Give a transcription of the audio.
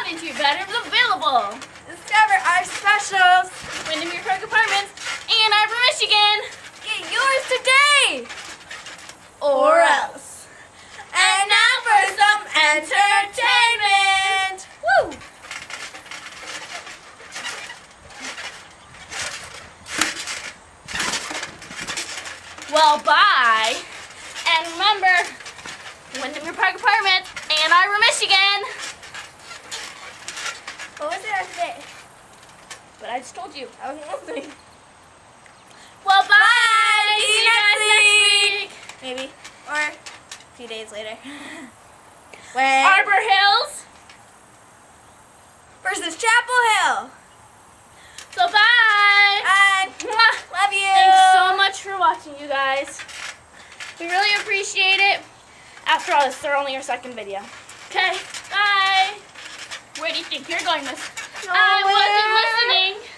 coming to your bedrooms available. Discover our specials. Windermere Park Apartments, Ann Arbor, Michigan. Get yours today. Or else. And now for some entertainment. Woo! Well, bye. And remember, Windermere Park Apartments, Ann Arbor, Michigan. What was it after that? But I just told you. I wasn't listening. Well, bye. Bye. See you guys next next week. Maybe. Or a few days later. When Arbor Hills. versus Chapel Hill. So bye. Bye. Mwah. Love you. Thanks so much for watching, you guys. We really appreciate it. After all, this is only our second video. Okay, bye. Where do you think you're going, Miss? I wasn't listening.